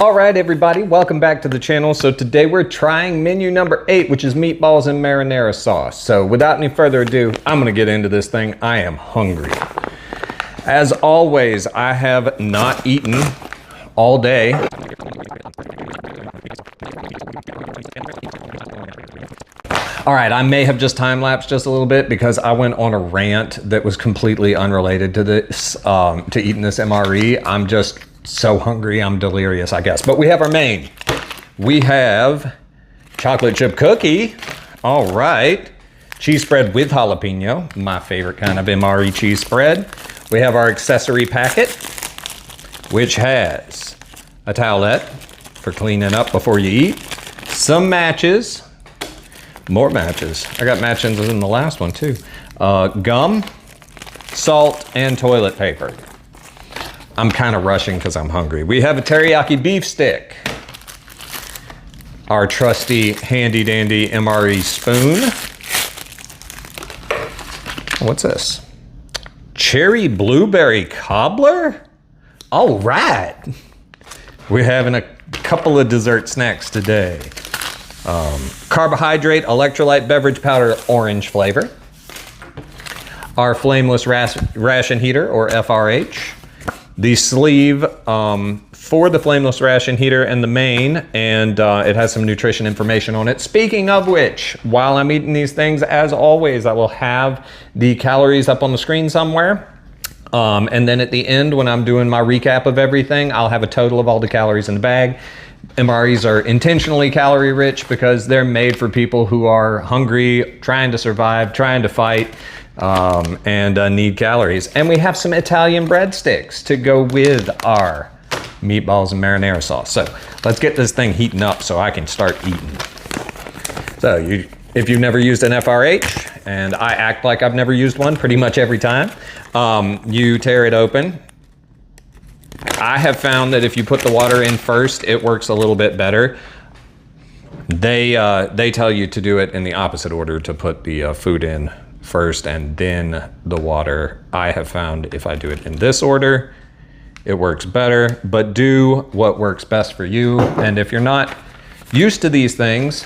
All right, everybody, welcome back to the channel. So today we're trying menu number 8, which is meatballs and marinara sauce. So without any further ado, I'm gonna get into this thing. I am hungry. As always, I have not eaten all day. All right, I may have just time-lapsed just a little bit because I went on a rant that was completely unrelated to this, to eating this MRE. I'm just so hungry, I'm delirious, I guess. But we have our main. We have chocolate chip cookie. All right. Cheese spread with jalapeno, my favorite kind of MRE cheese spread. We have our accessory packet, which has a towelette for cleaning up before you eat, some matches, more matches. I got matches in the last one too. Gum, salt, and toilet paper. I'm kind of rushing because I'm hungry. We have a teriyaki beef stick. Our trusty handy dandy MRE spoon. What's this? Cherry blueberry cobbler? All right. We're having a couple of dessert snacks today. Carbohydrate electrolyte beverage powder, orange flavor. Our flameless ration heater, or FRH. The sleeve for the flameless ration heater and the main, and it has some nutrition information on it. Speaking of which, while I'm eating these things, as always, I will have the calories up on the screen somewhere. And then at the end, when I'm doing my recap of everything, I'll have a total of all the calories in the bag. MREs are intentionally calorie rich because they're made for people who are hungry, trying to survive, trying to fight, and need calories. And we have some Italian breadsticks to go with our meatballs and marinara sauce. So let's get this thing heating up so I can start eating. So if you've never used an FRH, and I act like I've never used one pretty much every time, you tear it open. I have found that if you put the water in first, it works a little bit better. They tell you to do it in the opposite order, to put the food in first and then the water. I have found if I do it in this order, it works better, but do what works best for you. And if you're not used to these things,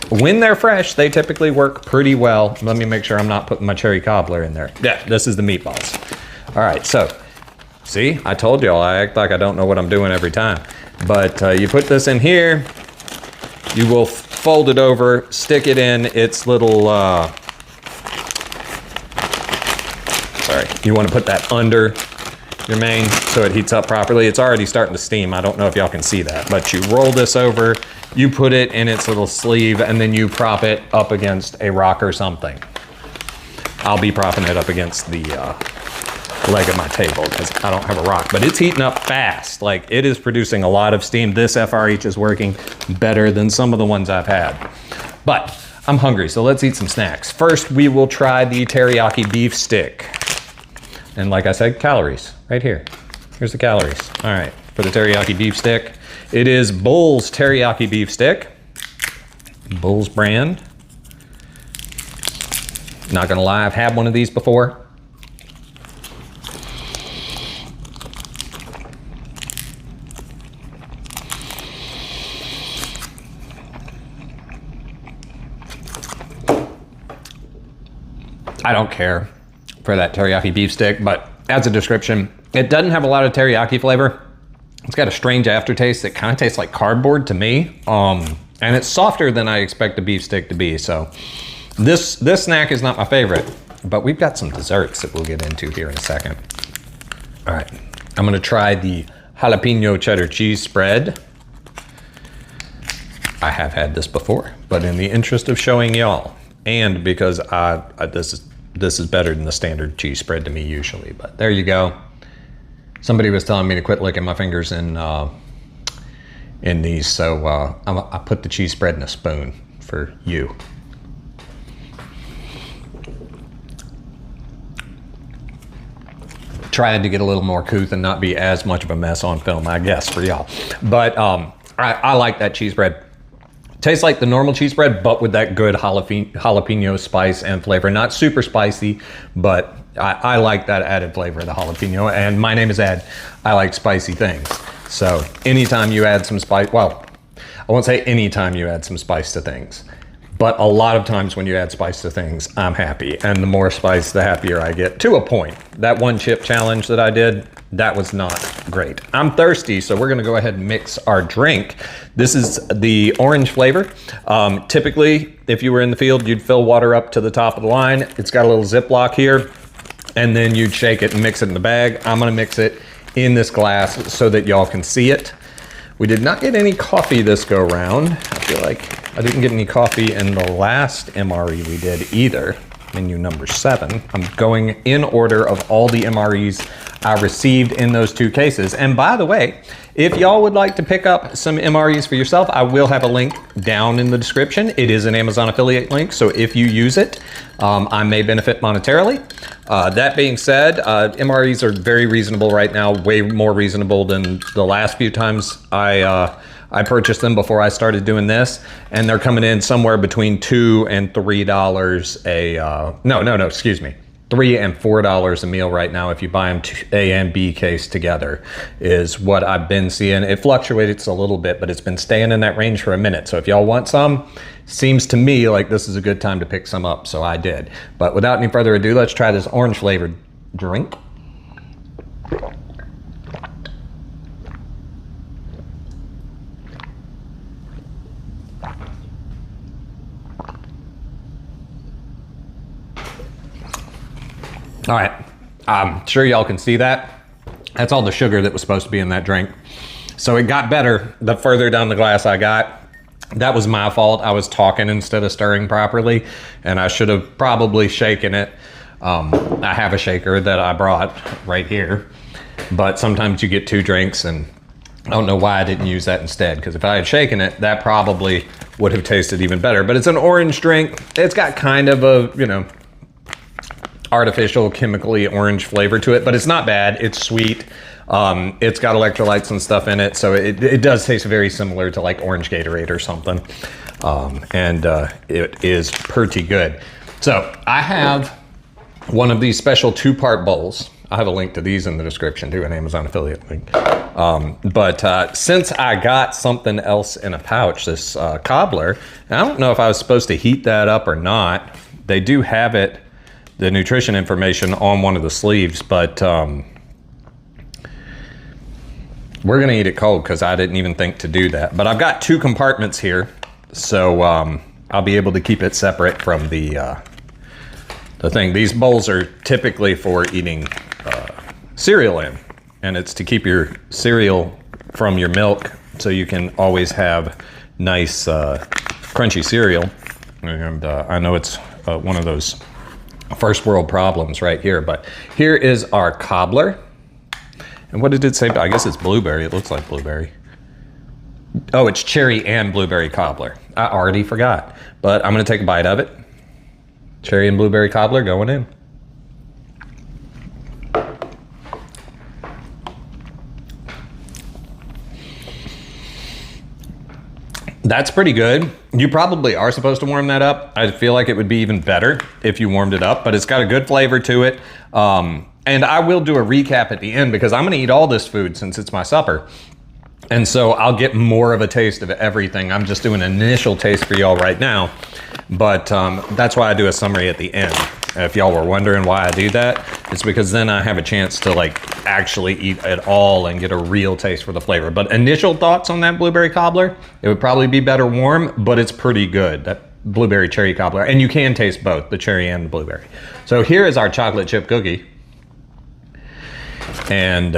when they're fresh, they typically work pretty well. Let me make sure I'm not putting my cherry cobbler in there. Yeah, this is the meatballs. All right, so see, I told y'all I act like I don't know what I'm doing every time. But you put this in here, you will fold it over, stick it in its little, sorry, you want to put that under your main so it heats up properly. It's already starting to steam. I don't know if y'all can see that, but you roll this over, you put it in its little sleeve, and then you prop it up against a rock or something. I'll be propping it up against the leg of my table because I don't have a rock, but it's heating up fast. Like, it is producing a lot of steam. This FRH is working better than some of the ones I've had. But I'm hungry, so let's eat some snacks. First, we will try the teriyaki beef stick. And like I said, calories, right here. Here's the calories. All right, for the teriyaki beef stick. It is Bull's teriyaki beef stick. Bull's brand. Not gonna lie, I've had one of these before. I don't care for that teriyaki beef stick, but as a description, it doesn't have a lot of teriyaki flavor. It's got a strange aftertaste that kind of tastes like cardboard to me. And it's softer than I expect a beef stick to be. So this snack is not my favorite, but we've got some desserts that we'll get into here in a second. All right, I'm gonna try the jalapeno cheddar cheese spread. I have had this before, but in the interest of showing y'all, and because this is better than the standard cheese spread to me usually, but there you go. Somebody was telling me to quit licking my fingers in these, so I put the cheese spread in a spoon for you. Tried to get a little more couth and not be as much of a mess on film, I guess, for y'all. But I like that cheese spread. Tastes like the normal cheese bread, but with that good jalapeno spice and flavor. Not super spicy, but I like that added flavor of the jalapeno. And my name is Ed. I like spicy things. So anytime you add some spice, well, I won't say anytime you add some spice to things, but a lot of times when you add spice to things, I'm happy. And the more spice, the happier I get, to a point. That one chip challenge that I did, that was not great. I'm thirsty, so we're gonna go ahead and mix our drink. This is the orange flavor. Typically, if you were in the field, you'd fill water up to the top of the line. It's got a little Ziploc here, and then you'd shake it and mix it in the bag. I'm gonna mix it in this glass so that y'all can see it. We did not get any coffee this go round. I feel like I didn't get any coffee in the last MRE we did either. Menu number 7. I'm going in order of all the MREs I received in those 2 cases. And by the way, if y'all would like to pick up some MREs for yourself, I will have a link down in the description. It is an Amazon affiliate link, so if you use it, I may benefit monetarily. That being said, MREs are very reasonable right now, way more reasonable than the last few times I purchased them before I started doing this, and they're coming in somewhere between $2 and $3 excuse me. $3 and $4 a meal right now if you buy them A and B case together is what I've been seeing. It fluctuates a little bit, but it's been staying in that range for a minute. So if y'all want some, seems to me like this is a good time to pick some up, so I did. But without any further ado, let's try this orange flavored drink. All right, I'm sure y'all can see that. That's all the sugar that was supposed to be in that drink. So it got better the further down the glass I got. That was my fault. I was talking instead of stirring properly, and I should have probably shaken it. I have a shaker that I brought right here, but sometimes you get 2 drinks, and I don't know why I didn't use that instead, because if I had shaken it, that probably would have tasted even better. But it's an orange drink. It's got kind of a, you know, artificial chemically orange flavor to it, but it's not bad. It's sweet. It's got electrolytes and stuff in it, so it does taste very similar to like orange Gatorade or something. It is pretty good. So I have one of these special 2-part bowls. I have a link to these in the description too, an Amazon affiliate link. Since I got something else in a pouch, this cobbler, and I don't know if I was supposed to heat that up or not. They do have it, the nutrition information on one of the sleeves, but we're gonna eat it cold because I didn't even think to do that. But I've got 2 compartments here, so I'll be able to keep it separate from the thing. These bowls are typically for eating cereal in, and it's to keep your cereal from your milk so you can always have nice crunchy cereal. And I know it's one of those first world problems right here, but here is our cobbler. And what did it say? I guess it's blueberry. It looks like blueberry. Oh, it's cherry and blueberry cobbler. I already forgot, but I'm gonna take a bite of it. Cherry and blueberry cobbler going in. That's pretty good. You probably are supposed to warm that up. I feel like it would be even better if you warmed it up, but it's got a good flavor to it. And I will do a recap at the end because I'm gonna eat all this food since it's my supper. And so I'll get more of a taste of everything. I'm just doing an initial taste for y'all right now, but that's why I do a summary at the end. If y'all were wondering why I do that, it's because then I have a chance to like actually eat it all and get a real taste for the flavor. But initial thoughts on that blueberry cobbler, it would probably be better warm, but it's pretty good. That blueberry cherry cobbler, and you can taste both, the cherry and the blueberry. So here is our chocolate chip cookie. And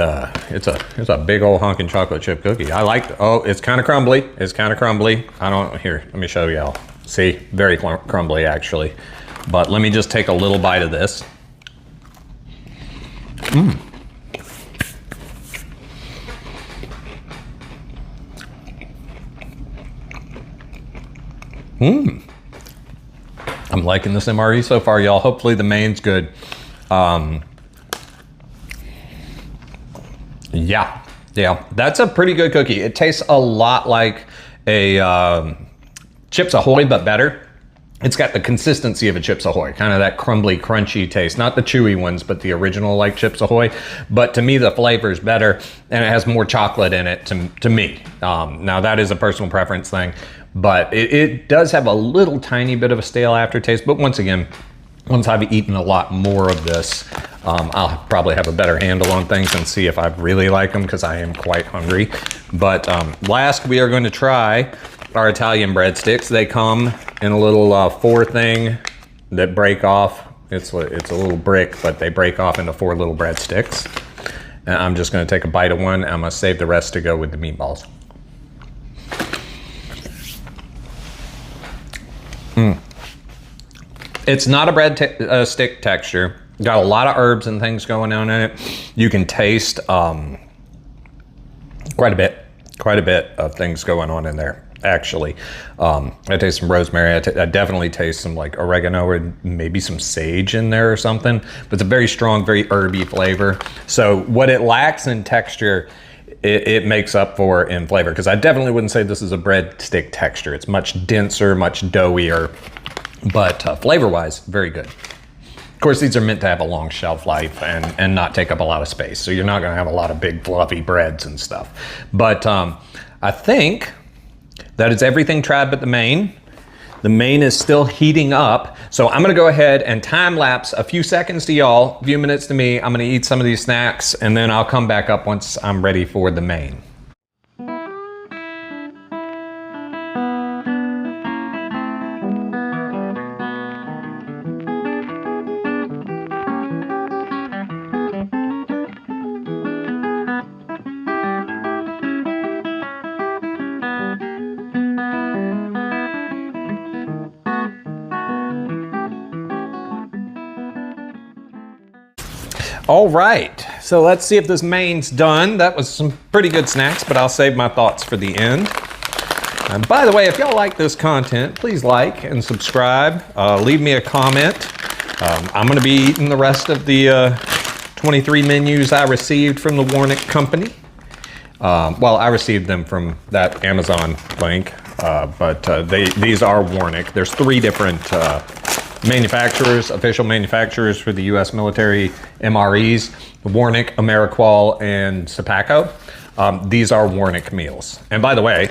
it's a big old honking chocolate chip cookie. I like, oh, it's kind of crumbly. It's kind of crumbly. Here, let me show y'all. See, very crumbly actually. But let me just take a little bite of this. I'm liking this MRE so far, y'all. Hopefully the main's good. Yeah, that's a pretty good cookie. It tastes a lot like a Chips Ahoy, but better. it's got the consistency of a Chips Ahoy, kind of that crumbly, crunchy taste. Not the chewy ones, but the original like Chips Ahoy. But to me, the flavor is better, and it has more chocolate in it to me. Now, that is a personal preference thing, but it does have a little tiny bit of a stale aftertaste. But once again, once I've eaten a lot more of this, I'll probably have a better handle on things and see if I really like them, because I am quite hungry. But last, we are going to try our Italian breadsticks. They come in a little 4 thing that break off. It's a little brick, but they break off into 4 little breadsticks. And I'm just going to take a bite of one. I'm going to save the rest to go with the meatballs. It's not a bread stick texture. Got a lot of herbs and things going on in it. You can taste quite a bit of things going on in there. Actually, I taste some rosemary. I definitely taste some like oregano or maybe some sage in there or something. But it's a very strong, very herby flavor. So what it lacks in texture, it makes up for in flavor. Because I definitely wouldn't say this is a breadstick texture. It's much denser, much doughier, but flavor-wise, very good. Of course, these are meant to have a long shelf life and not take up a lot of space. So you're not going to have a lot of big fluffy breads and stuff. But I think that is everything tried but the main. The main is still heating up. So I'm gonna go ahead and time lapse a few seconds to y'all, a few minutes to me. I'm gonna eat some of these snacks, and then I'll come back up once I'm ready for the main. All right, so let's see if this main's done. That was some pretty good snacks, but I'll save my thoughts for the end. And by the way, if y'all like this content, please like and subscribe. Leave me a comment. I'm gonna be eating the rest of the 23 menus I received from the Warnick Company. Well, I received them from that Amazon link, but these are Warnick. There's 3 different manufacturers, official manufacturers for the U.S. military MREs: Warnick, Ameriqual, and Sepaco. These are Warnick meals. And by the way,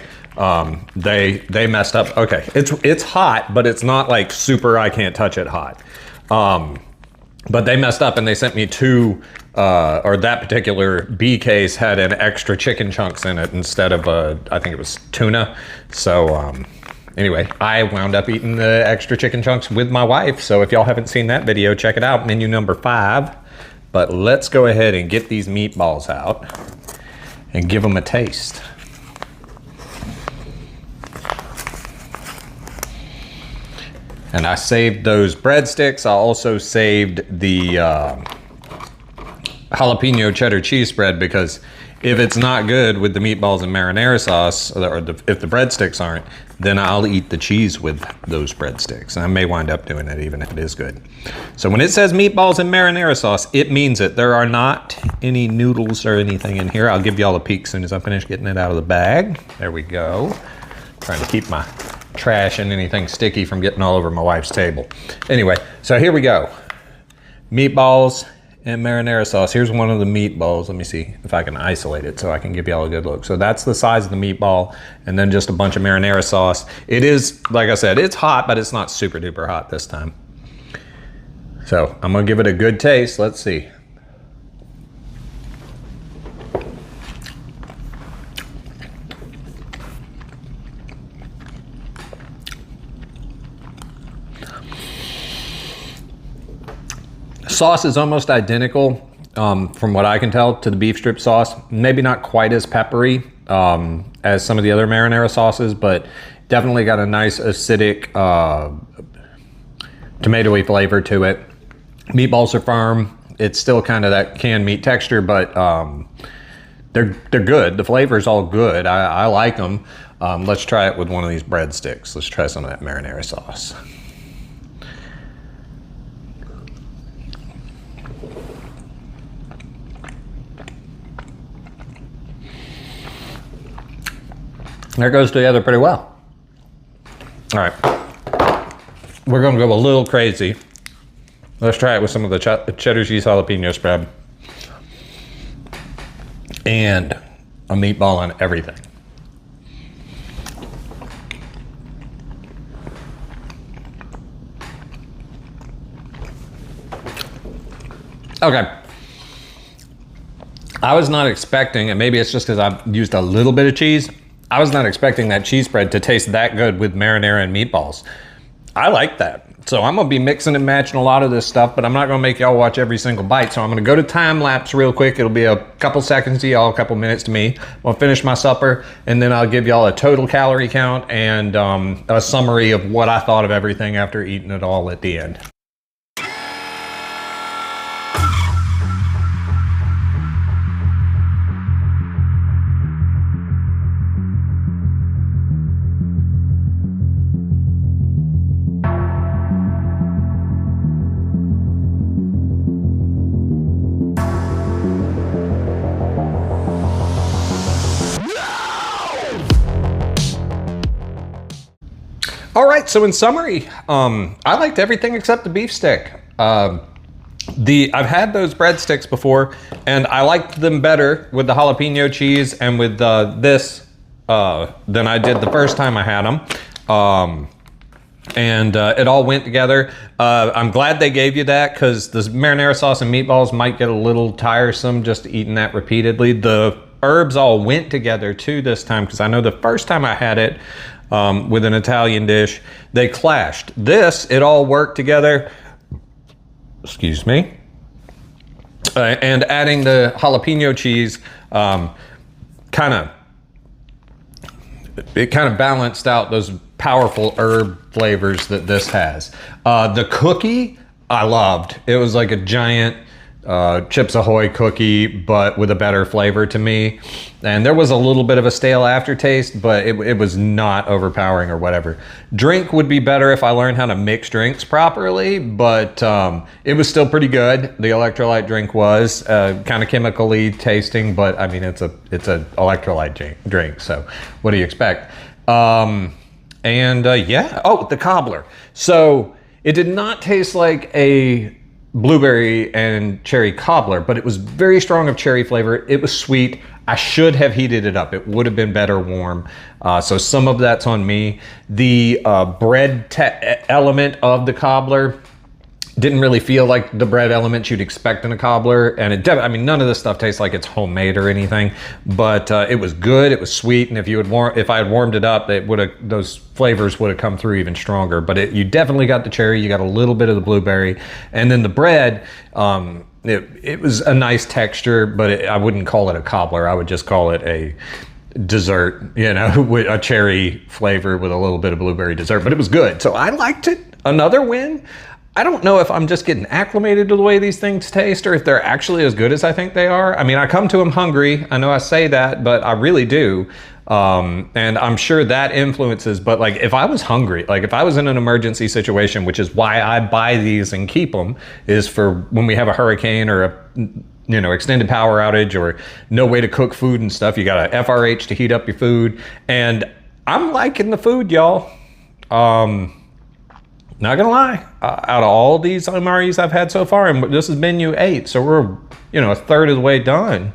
they messed up. Okay, it's hot, but it's not like super I can't touch it hot. But they messed up and they sent me 2, or that particular B case had an extra chicken chunks in it instead of I think it was tuna. So anyway, I wound up eating the extra chicken chunks with my wife. So if y'all haven't seen that video, check it out, menu number 5. But let's go ahead and get these meatballs out and give them a taste. And I saved those breadsticks. I also saved the jalapeno cheddar cheese spread, because if it's not good with the meatballs and marinara sauce, or if the breadsticks aren't, then I'll eat the cheese with those breadsticks. And I may wind up doing it even if it is good. So when it says meatballs and marinara sauce, it means it. There are not any noodles or anything in here. I'll give y'all a peek as soon as I finish getting it out of the bag. There we go. Trying to keep my trash and anything sticky from getting all over my wife's table. Anyway, so here we go. Meatballs and marinara sauce. Here's one of the meatballs. Let me see if I can isolate it so I can give y'all a good look. So that's the size of the meatball, and then just a bunch of marinara sauce. It is, like I said, it's hot, but it's not super duper hot this time. So I'm gonna give it a good taste. Let's see. Sauce is almost identical, from what I can tell, to the beef strip sauce. Maybe not quite as peppery as some of the other marinara sauces, but definitely got a nice acidic, tomatoey flavor to it. Meatballs are firm. It's still kind of that canned meat texture, but they're good. The flavor is all good. I like them. Let's try it with one of these breadsticks. Let's try some of that marinara sauce. That goes together pretty well. All right. we're gonna go a little crazy. Let's try it with some of the cheddar cheese jalapeno spread. And a meatball on everything. Okay. I was not expecting, and maybe it's just because I've used a little bit of cheese, I was not expecting that cheese spread to taste that good with marinara and meatballs. I like that. So I'm gonna be mixing and matching a lot of this stuff, but I'm not gonna make y'all watch every single bite. So I'm gonna go to time lapse real quick. It'll be a couple seconds to y'all, a couple minutes to me. I'll finish my supper, and then I'll give y'all a total calorie count and a summary of what I thought of everything after eating it all at the end. All right, so in summary, I liked everything except the beef stick. I've had those breadsticks before, and I liked them better with the jalapeno cheese and with this than I did the first time I had them. It all went together. I'm glad they gave you that, because the marinara sauce and meatballs might get a little tiresome just eating that repeatedly. The herbs all went together too this time, because I know the first time I had it, with an Italian dish, they clashed. This, it all worked together. Excuse me. And adding the jalapeno cheese, kind of balanced out those powerful herb flavors that this has. The cookie, I loved. It was like a giant Chips Ahoy cookie, but with a better flavor to me. And there was a little bit of a stale aftertaste, but it was not overpowering or whatever. Drink would be better if I learned how to mix drinks properly, but it was still pretty good. The electrolyte drink was kind of chemically tasting, but I mean, it's a electrolyte drink, so what do you expect? Yeah, oh, the cobbler. So it did not taste like a blueberry and cherry cobbler, but it was very strong of cherry flavor. It was sweet. I should have heated it up. It would have been better warm. So some of that's on me. The bread element of the cobbler didn't really feel like the bread element you'd expect in a cobbler. And I mean, none of this stuff tastes like it's homemade or anything, but it was good. It was sweet. And if I had warmed it up, those flavors would have come through even stronger. But you definitely got the cherry. You got a little bit of the blueberry, and then the bread, it was a nice texture, but I wouldn't call it a cobbler. I would just call it a dessert, with a cherry flavor with a little bit of blueberry dessert, but it was good. So I liked it. Another win. I don't know if I'm just getting acclimated to the way these things taste, or if they're actually as good as I think they are. I mean, I come to them hungry. I know I say that, but I really do. And I'm sure that influences, but like if I was hungry, like if I was in an emergency situation, which is why I buy these and keep them, is for when we have a hurricane or a extended power outage or no way to cook food and stuff. You got a FRH to heat up your food. And I'm liking the food, y'all. Not gonna lie, out of all these MREs I've had so far, and this is menu 8, so we're a third of the way done.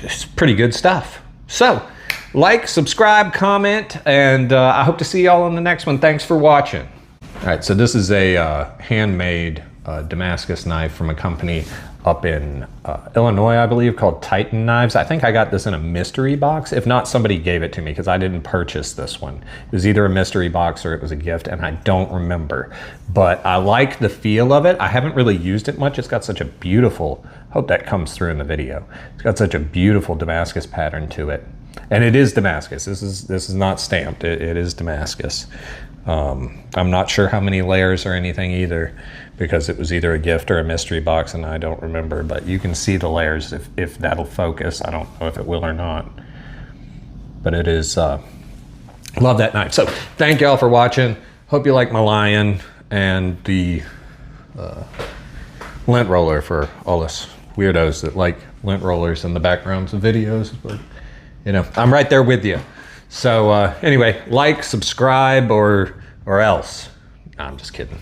It's pretty good stuff. So, like, subscribe, comment, and I hope to see y'all on the next one. Thanks for watching. All right, so this is a handmade Damascus knife from a company up in Illinois, I believe, called Titan Knives. I think I got this in a mystery box. If not, somebody gave it to me because I didn't purchase this one. It was either a mystery box or it was a gift, and I don't remember. But I like the feel of it. I haven't really used it much. It's got such a beautiful, hope that comes through in the video. It's got such a beautiful Damascus pattern to it. And it is Damascus. This is not stamped. It is Damascus. I'm not sure how many layers or anything either, because it was either a gift or a mystery box and I don't remember, but you can see the layers if that'll focus. I don't know if it will or not, but it is, love that knife. So thank y'all for watching. Hope you like my lion and the lint roller for all us weirdos that like lint rollers in the backgrounds of videos. But, I'm right there with you. So anyway, like, subscribe, or else. No, I'm just kidding.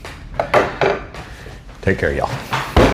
Take care, y'all.